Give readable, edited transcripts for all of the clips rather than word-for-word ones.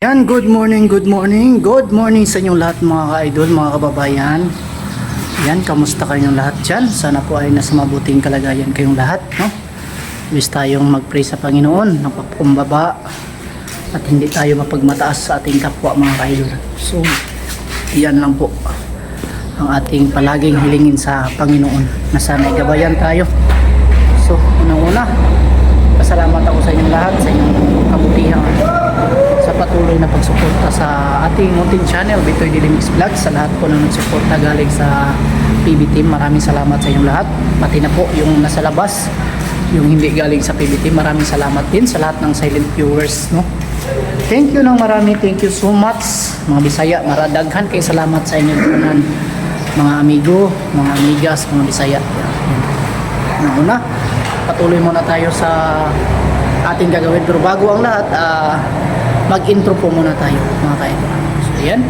Yan, good morning sa inyong lahat mga ka-idol, mga kababayan. Yan, kamusta kayong lahat dyan? Sana po ay nasa mabuting kalagayan kayong lahat, no? Wish tayong mag-pray sa Panginoon, napagkumbaba at hindi tayo mapagmataas sa ating kapwa mga ka-idol. So, yan lang po ang ating palaging hilingin sa Panginoon, na sana igabayan tayo. So, unang-una, pasalamat ako sa inyong lahat, sa inyong kabutihan, sa patuloy na pagsuporta sa ating munting channel, Bitoy Dilimix Vlog. Sa lahat po na nagsuporta galing sa PB Team, maraming salamat sa inyong lahat. Pati na po yung nasa labas, yung hindi galing sa PB Team, maraming salamat din sa lahat ng silent viewers, no? Thank you ng marami, thank you so much mga Bisaya, maradaghan kay salamat sa inyong tanan, mga amigo, mga amigas, mga Bisaya. Una, patuloy muna tayo sa ating gagawin, pero bago ang lahat, mag-intro po muna tayo mga ka-idol. So yan.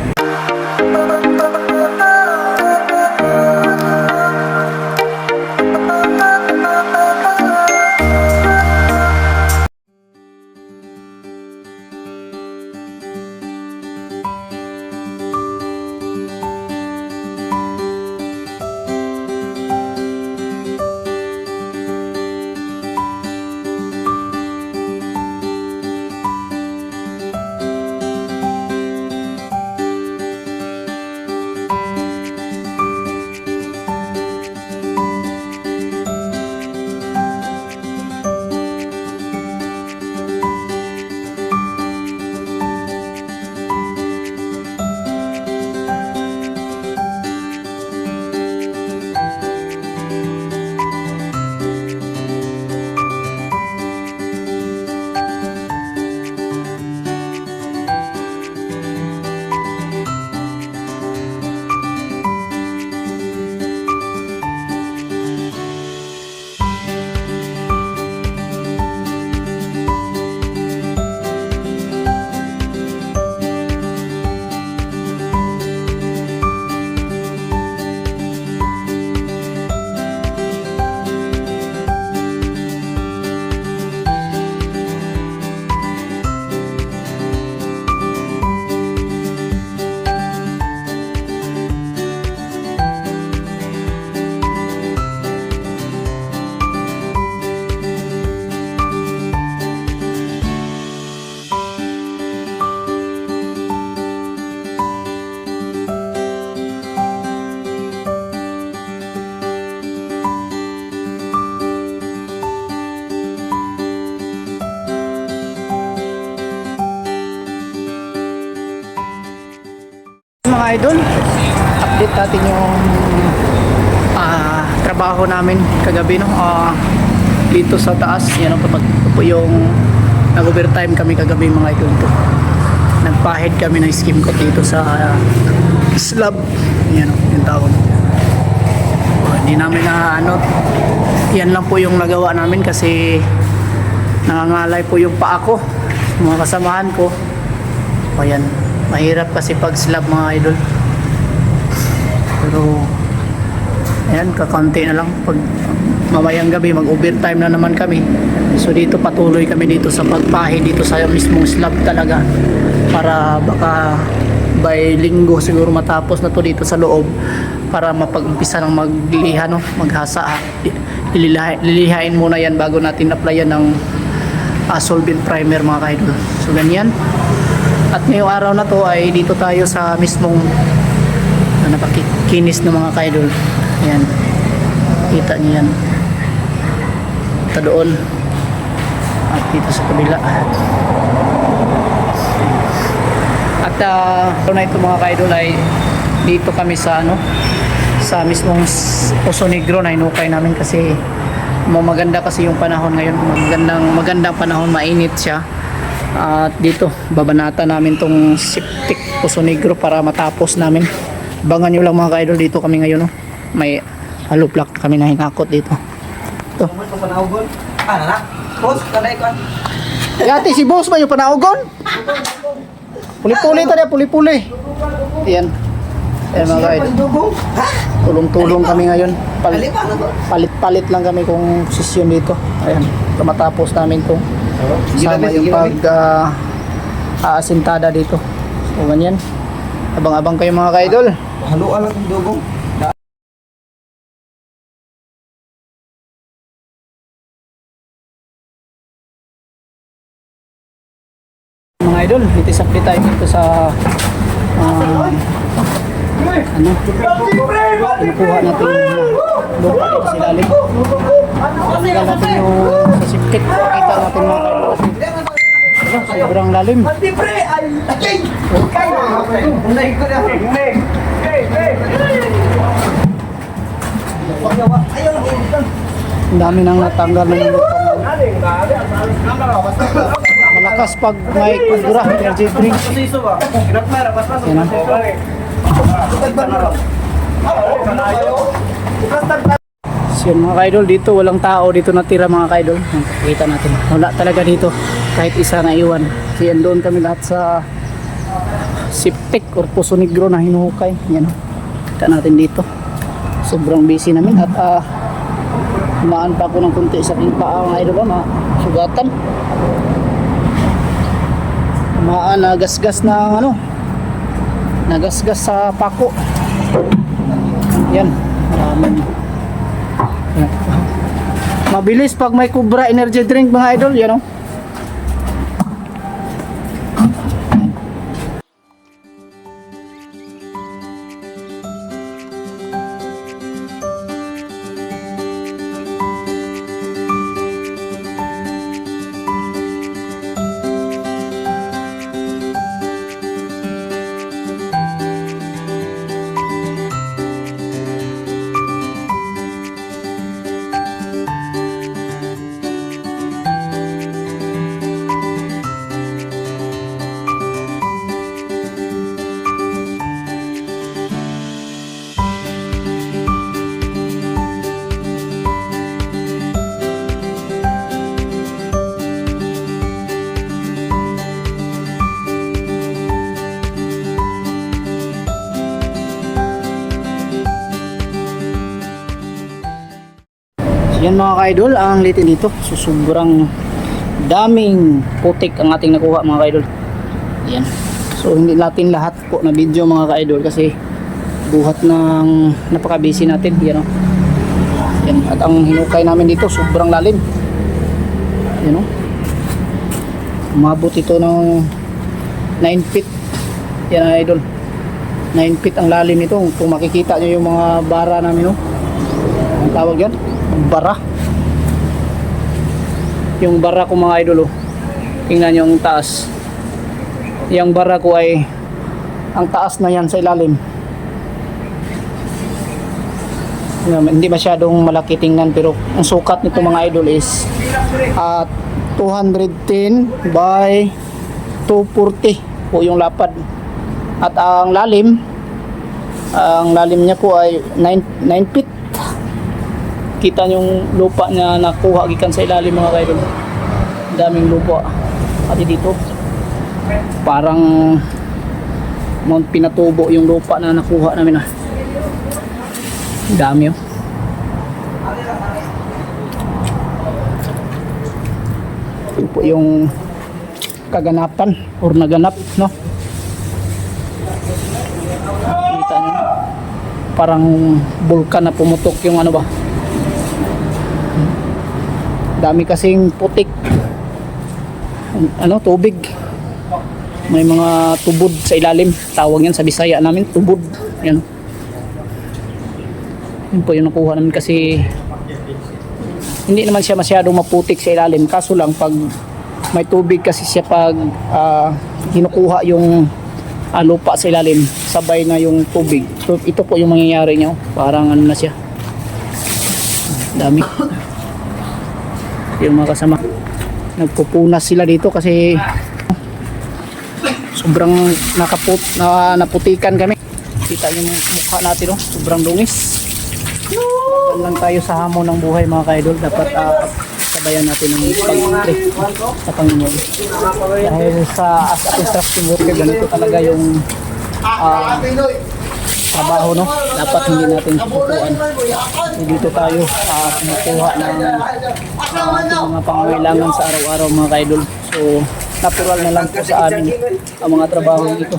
Mga idol, update natin yung trabaho namin kagabi, no? Dito sa taas, yan po yung nag-overtime kami kagabi mga idol. Nagpahid kami ng skim coat dito sa slab, yan yung tawag. Hindi namin na yan lang po yung nagawa namin kasi nangangalay po yung paa ko, mga kasamahan ko. Ayan, mahirap kasi pag slab mga idol, pero ayan, kakaunti na lang. Pag mamayang gabi mag overtime na naman kami, so dito patuloy kami dito sa pagpahi dito sa mismong slab talaga, para baka by linggo siguro matapos na to dito sa loob, para mapag-umpisa ng magliha, no? Maghasa, lilihain muna yan bago natin applyan ng solvent primer mga ka-idol. So ganyan. At ngayong araw na to ay dito tayo sa mismong napakikinis ng mga ka-idol. Ayan, kita niyo yan, ito doon at dito sa kabila. At na ito mga ka-idol ay dito kami sa sa mismong Poso Negro na inukay namin kasi maganda kasi yung panahon ngayon, magandang panahon, mainit siya. At dito babanata namin tong septic Poso Negro para matapos namin. Abangan nyo lang mga ka-idol, dito kami ngayon, no? May hollow block kami na hinakot dito. Ito. Yati si boss ba yung panaugon? Puli-puli tadi, puli-puli. Yan. Ayan mga ka-idol, tulong-tulong kami ngayon. Palit-palit lang kami kung posisyon dito. Ayan, matapos namin itong sama yung pag aasintada dito. So ganyan. Abang-abang kayo mga ka-idol. Haluan lang yung dugong. Mga idol, itis-update tayo dito sa kinukuha natin yung lupa dito sa ilalim. Tingnan natin yung sa sipkit. Kita natin mga idol kasi sobrang lalim. Ang dami nang natanggal ng lupa. Malakas pag may kubura, energy drink. Yan ang. So yun, mga ka-idol, dito walang tao dito natira mga ka-idol. Kita natin, wala talaga dito kahit isa na iwan. Kasi doon kami lahat sa Siptek or Poso Negro na hinuhukay. Yan, kita natin dito. Sobrang busy namin at umaan pa ako ng kunti sa aking paa mga idol, sugatan. Umaan, nagasgas na nagasgas sa pako. Yan, yan. Mabilis pag may kubra energy drink mga idol, yan o. Yan mga ka-idol, ang litin dito. So sobrang daming putik ang ating nakuha mga ka-idol. Yan. So hindi natin lahat po na video mga ka-idol kasi buhat ng napaka-busy natin. Yan o. Yan. At ang hinukay namin dito sobrang lalim. Yan o. Umabot ito ng 9 feet. Yan idol. 9 feet ang lalim nito. Kung makikita nyo yung mga bara namin o. Ang tawag yan? Bara. Yung bara ko mga idol, tingnan nyo ang taas. Yung bara ko ay ang taas na yan sa ilalim. Hindi masyadong malaki tingnan pero ang sukat nito mga idol is 210 by 240 po yung lapad. At ang lalim niya po ay 9 feet. Kita yung lupa niya nakuha gikan sa ilalim mga kaidol. Daming lupa. At dito parang Mount Pinatubo yung lupa na nakuha namin Dami oh. Ito po yung kaganapan or naganap, no? Kita nyo parang bulkan na pumutok yung ano ba. Dami kasing putik tubig, may mga tubod sa ilalim, tawag yan sa Bisaya namin, tubod. Yan po yung nakuha namin kasi hindi naman siya masyadong maputik sa ilalim, kaso lang pag may tubig kasi siya pag kinukuha yung lupa sa ilalim, sabay na yung tubig. So, ito po yung mangyayari niya, parang ano na siya, dami. Yung mga kasama nagpupunas sila dito kasi sobrang naputikan kami. Kita nyo yung mukha natin sobrang dungis. Lang tayo sa hamon ng buhay mga ka-idol, dapat sabayan natin ng pag-entry sa Panginoon. Dahil sa as a construction worker, ganito talaga yung trabaho, no? Dapat hindi natin susukuan. Dito tayo kumukuha ng ating mga pangangailangan sa araw-araw mga ka-idol. So natural na lang po sa amin ang mga trabaho dito.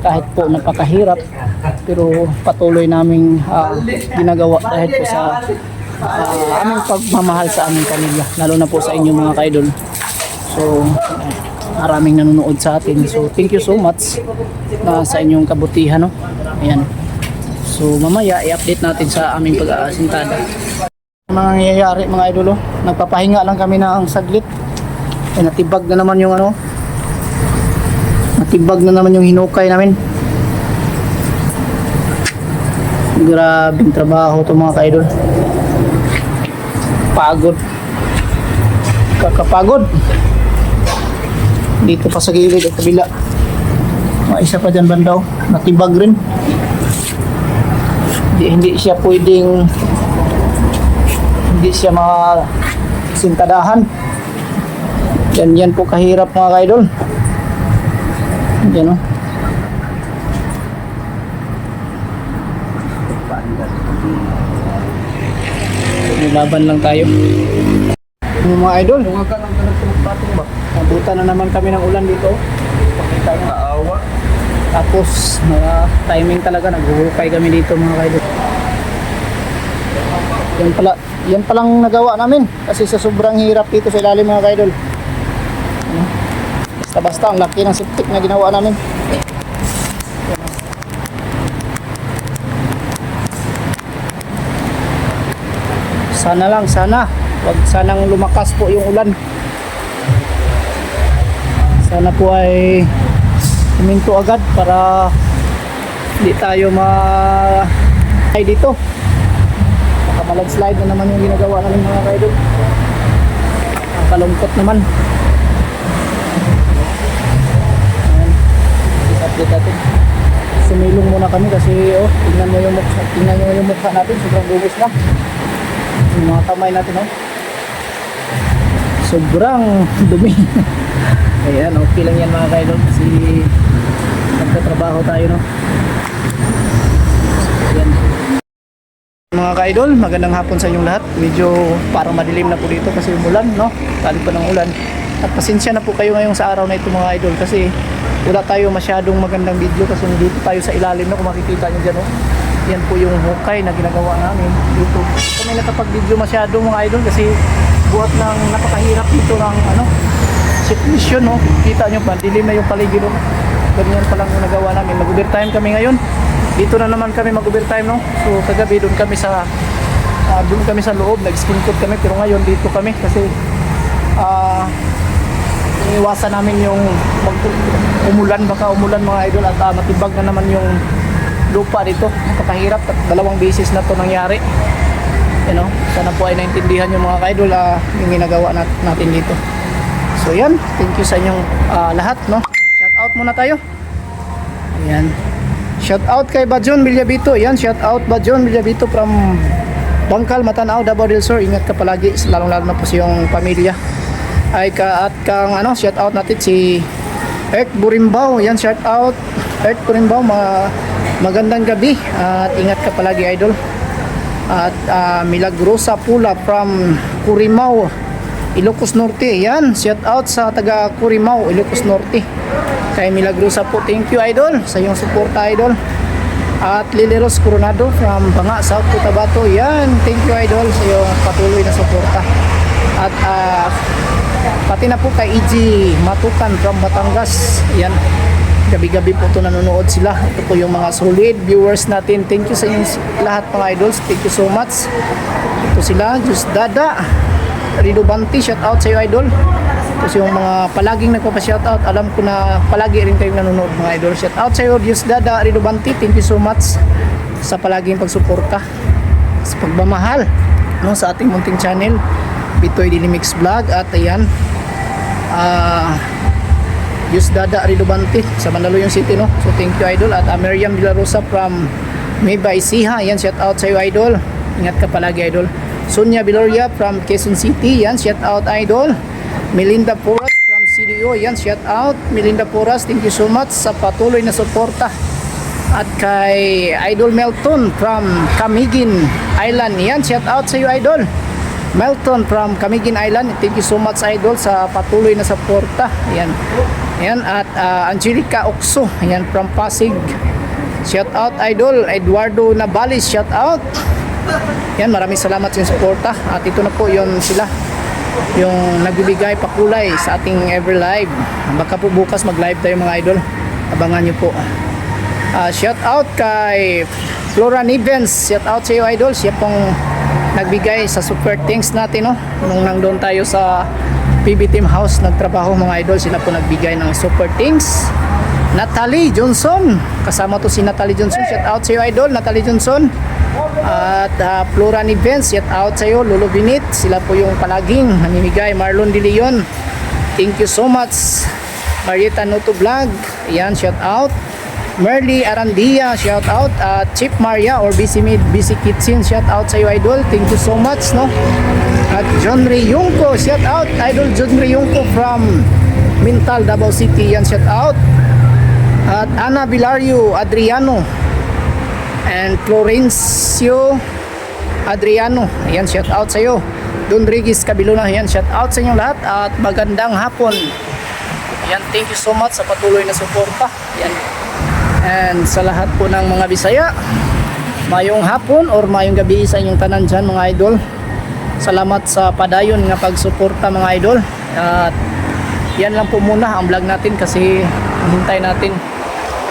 Kahit po napakahirap, pero patuloy naming ginagawa dahil po sa aming pagmamahal sa aming pamilya, lalo na po sa inyo mga kaidol. So maraming nanonood sa atin, so thank you so much sa inyong kabutihan, no? Ayan, so mamaya i-update natin sa aming pag-aasintada mga nangyayari mga idol. Nagpapahinga lang kami na ang saglit. Natibag na naman yung natibag na naman yung hinukay namin. Grabing trabaho to mga kaidol. Pagod, kakapagod. Dito pa sa gilid at kabila, isa pa dyan bandaw, natibag rin. Hindi siya pwedeng, hindi siya makasintadahan. Yan po kahirap mga kaidol. Yan o. Laban lang tayo. Yung mga idol, nabutan na naman kami ng ulan dito. Pakita nyo. Naawa. Tapos, timing talaga, naghuhukay kami dito mga kaidol. Yan palang nagawa namin kasi sa sobrang hirap dito sa ilalim mga kaidol. Basta ang laki ng septic na ginawa namin. Sana wag sanang lumakas po yung ulan. Sana po ay huminto agad para hindi tayo ay dito. Baka malandslide na naman yung ginagawa namin mga kaidol. Ang kalungkot naman. Update natin. Sumilong muna kami kasi tingnan nyo yung mukha natin, sobrang gubos na. Yung mga kamay natin sobrang dumi. Ayan, okay lang yan mga kaidol kasi nagtatrabaho tayo, no? Ayan. Mga kaidol, magandang hapon sa inyong lahat. Medyo parang madilim na po dito kasi umulan, no? Tali pa ng ulan. At pasensya na po kayo ngayon sa araw na ito mga idol kasi wala tayo masyadong magandang video kasi dito tayo sa ilalim, no? Kung makikita nyo dyan, no? Yan po yung hukay na ginagawa namin dito. Kami nakapag-video masyado mga idol kasi buhat ng napakahirap dito ng situation, no? Kita nyo pa, dilim na yung paligid, no? Ganyan pa lang yung nagawa namin. Mag-overtime kami ngayon. Dito na naman kami mag-overtime, no? So kagabi doon kami sa loob, nag-skin coat kami, pero ngayon dito kami kasi iniwasan namin yung baka umulan mga idol at matibag na naman yung lupa dito. Napakahirap at 2 beses na to nangyari. Sana po ay naintindihan yung mga idol yung ginagawa natin dito. So yan, thank you sa inyong lahat, no? Shout out muna tayo. Ayan, shout out kay Bajon Villabito. Yan, shout out Bajon Villabito from Bangkal, Matanao, Davao del Sur. Ingat ka palagi, lalong lalo na po sa iyong pamilya. Shout out natin si Earth Burimbao. Yan, shout out Earth Burimbao. Magandang gabi at ingat ka palagi idol. At Milagrosa Pula from Curimao, Ilocos Norte. Yan, shout out sa taga Curimao, Ilocos Norte. Kay Milagrosa po, thank you idol sa iyong suporta idol. At Lileros Coronado from Banga, South Cotabato. Yan, thank you idol sa iyong patuloy na suporta. At pati na po kay EG Matukan from Batangas. Yan, gabi-gabi po ito nanonood sila. Ito po yung mga solid viewers natin. Thank you sa inyo lahat mga idols. Thank you so much. Ito sila, Just Dada Rido Banti, shout out sa iyo idol. Ito yung mga palaging nagpapa-shout out. Alam ko na palagi rin kayong nanonood mga idol. Shout out sa iyo, Just Dada Rido Banti. Thank you so much sa palaging pagsuporta, sa pagmamahal, no, sa ating munting channel Bitoy Daily Mix Vlog. At ayan, Just Dada Rido Banti sa Mandaluyong City, no? So thank you idol. At Miriam De La Rosa from Mebay Siha. Yan, shout out sa iyo idol. Ingat ka palagi idol. Sonia Biloria from Quezon City. Yan, shout out idol. Melinda Poras from CDO. Yan, shout out Melinda Poras. Thank you so much sa patuloy na suporta. At kay Idol Melton from Camiguin Island. Yan, shout out sa iyo idol. Melton from Camiguin Island. Thank you so much idol sa patuloy na suporta. Ayan. Ayan at Angelica Okso. Ayan from Pasig. Shout out idol. Eduardo Nabales, shout out. Yan, maraming salamat sa suporta. At ito na po yon sila. Yung nagbibigay pakulay sa ating ever live. Baka po bukas mag-live tayo mga idol. Abangan nyo po. Shout out kay Flora Nivens. Shout out sa iyo idol. Siya pong nagbigay sa super thanks natin, no? Nung nandun tayo sa PB Team House nagtrabaho mga idol, sila po nagbigay ng super thanks. Natalie Johnson, kasama to si Natalie Johnson. Shout out sa iyo idol, Natalie Johnson. At Flora Nivens, shout out sa iyo. Lolo Binit, sila po yung palaging namimigay. Marlon De Leon, thank you so much. Marieta Noto Vlog, ayan, shout out. Merly Arandia, shout out. Chip Maria or BC Mid, BC Kitchen, shout out sa iyo idol, thank you so much, no? At John Ray Yungko, shout out idol John Ray Yungko from Mintal, Davao City, yan, shout out. At Ana Vilario Adriano and Florencio Adriano, ayan, shout out sa iyo. Don Regis Cabilona, ayan, shout out sa inyo lahat at magandang hapon. Ayan, thank you so much sa patuloy na suporta. Ayan. And sa lahat po ng mga Bisaya, mayong hapon or mayong gabi sa inyong tanan dyan mga idol. Salamat sa padayon nga pagsuporta mga idol. At yan lang po muna ang vlog natin kasi hintay natin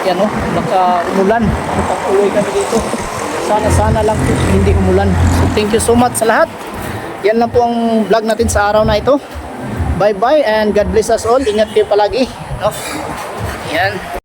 yan, oh, baka umulan. Patuloy kami dito. Sana lang po hindi umulan. So thank you so much sa lahat. Yan lang po ang vlog natin sa araw na ito. Bye bye and God bless us all. Ingat kayo palagi, no? Yan.